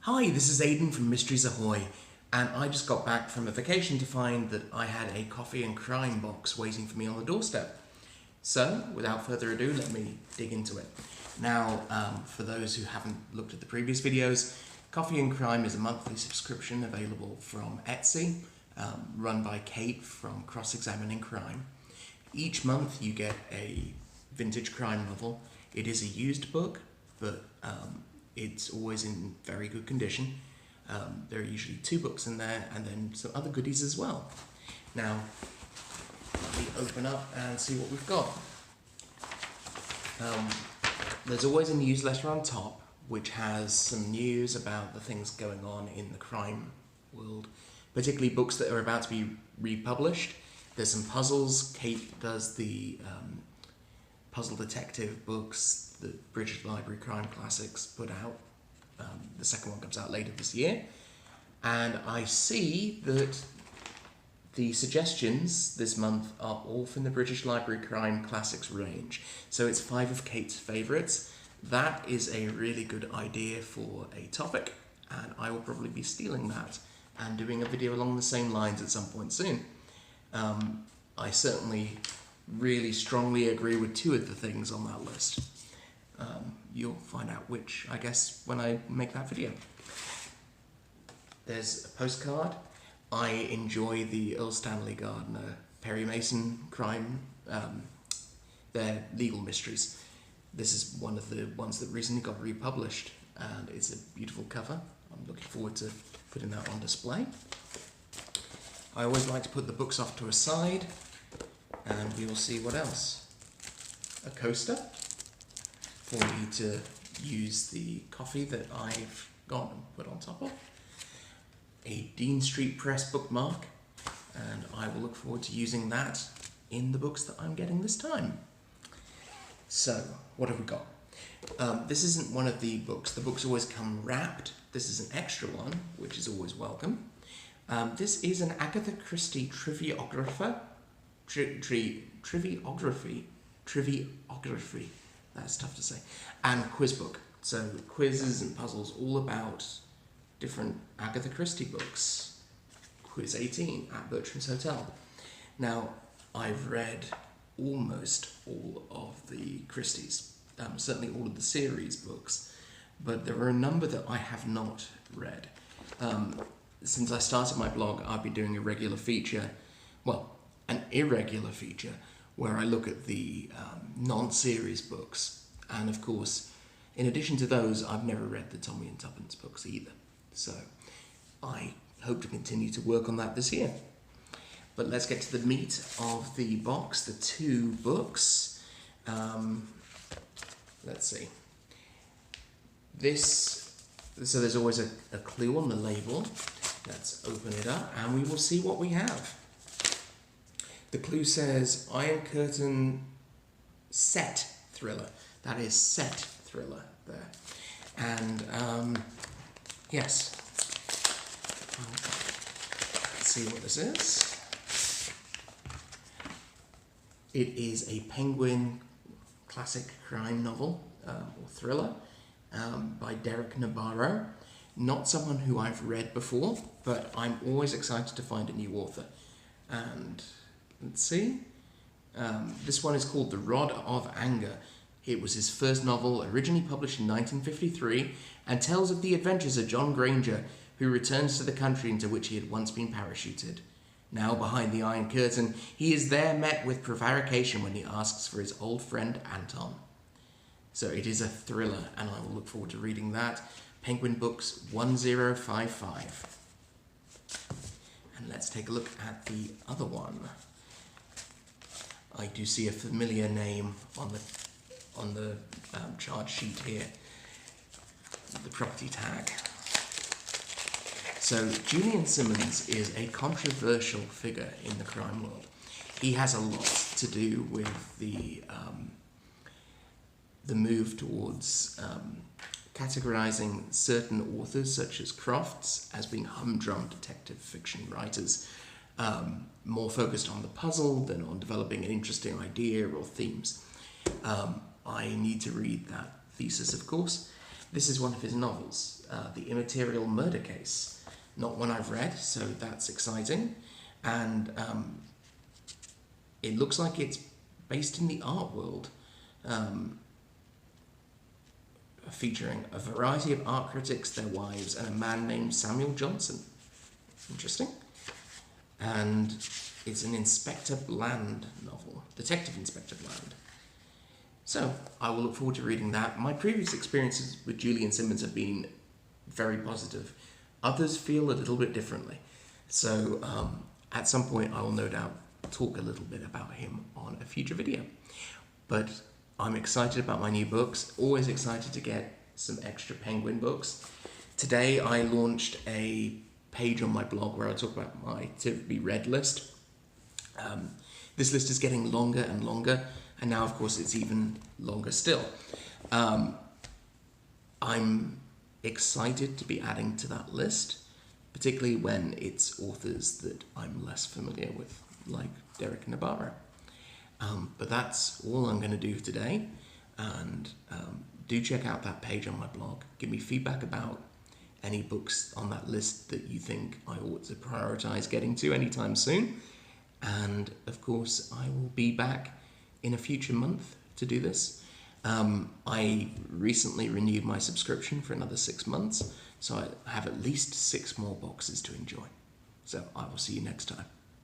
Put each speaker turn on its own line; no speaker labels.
Hi, this is Aidan from Mysteries Ahoy, and I just got back from a vacation to find that I had a coffee and crime box waiting for me on the doorstep. So, without further ado, let me dig into it. Now, for those who haven't looked at the previous videos, Coffee and Crime is a monthly subscription available from Etsy, run by Kate from Cross-Examining Crime. Each month you get a vintage crime novel. It is a used book, but it's always in very good condition. There are usually 2 books in there and then some other goodies as well. Now, let me open up and see what we've got. There's always a newsletter on top which has some news about the things going on in the crime world, particularly books that are about to be republished. There's some puzzles. Kate does the puzzle detective books that British Library Crime Classics put out. The second one comes out later this year. And I see that the suggestions this month are all from the British Library Crime Classics range. So it's 5 of Kate's favourites. That is a really good idea for a topic, and I will probably be stealing that and doing a video along the same lines at some point soon. I certainly really strongly agree with 2 of the things on that list. You'll find out which, I guess, when I make that video. There's a postcard. I enjoy the Earl Stanley Gardner, Perry Mason crime, their legal mysteries. This is one of the ones that recently got republished, and it's a beautiful cover. I'm looking forward to putting that on display. I always like to put the books off to a side, and we will see what else. A coaster for me to use the coffee that I've got and put on top of. A Dean Street Press bookmark, and I will look forward to using that in the books that I'm getting this time. So, what have we got? This isn't one of the books. The books always come wrapped. This is an extra one, which is always welcome. This is an Agatha Christie triviography, that's tough to say, and quiz book. So quizzes and puzzles all about different Agatha Christie books. Quiz 18 at Bertram's Hotel. Now, I've read almost all of the Christies, certainly all of the series books, but there are a number that I have not read. Since I started my blog, I've been doing a regular feature, well, an irregular feature, where I look at the non-series books. And of course, in addition to those, I've never read the Tommy and Tuppence books either. So I hope to continue to work on that this year. But let's get to the meat of the box, the 2 books. Let's see. So there's always a clue on the label. Let's open it up and we will see what we have. The clue says Iron Curtain set thriller. That is set thriller there. And yes, let's see what this is. It is a Penguin classic crime novel or thriller by Derek Nabarro. Not someone who I've read before, but I'm always excited to find a new author. And let's see. This one is called The Rod of Anger. It was his first novel, originally published in 1953, and tells of the adventures of John Granger, who returns to the country into which he had once been parachuted. Now behind the Iron Curtain, he is there met with prevarication when he asks for his old friend Anton. So it is a thriller, and I will look forward to reading that. Penguin Books 1055. And let's take a look at the other one. I do see a familiar name on the charge sheet here, the property tag. So Julian Simmons is a controversial figure in the crime world. He has a lot to do with the move towards categorizing certain authors, such as Crofts, as being humdrum detective fiction writers, more focused on the puzzle than on developing an interesting idea or themes. I need to read that thesis, of course. This is one of his novels, The Immaterial Murder Case. Not one I've read, so that's exciting. And it looks like it's based in the art world, featuring a variety of art critics, their wives, and a man named Samuel Johnson. Interesting. And it's an Inspector Bland novel, Detective Inspector Bland. So I will look forward to reading that. My previous experiences with Julian Simmons have been very positive. Others feel a little bit differently. So at some point I will no doubt talk a little bit about him on a future video. But I'm excited about my new books, always excited to get some extra Penguin books. Today I launched a page on my blog where I talk about my to-be read list. This list is getting longer and longer, and now of course it's even longer still. I'm excited to be adding to that list, particularly when it's authors that I'm less familiar with, like Derek Navarro. But that's all I'm going to do today, and do check out that page on my blog. Give me feedback about any books on that list that you think I ought to prioritize getting to anytime soon. And of course, I will be back in a future month to do this. I recently renewed my subscription for another 6 months, so I have at least 6 more boxes to enjoy. So I will see you next time.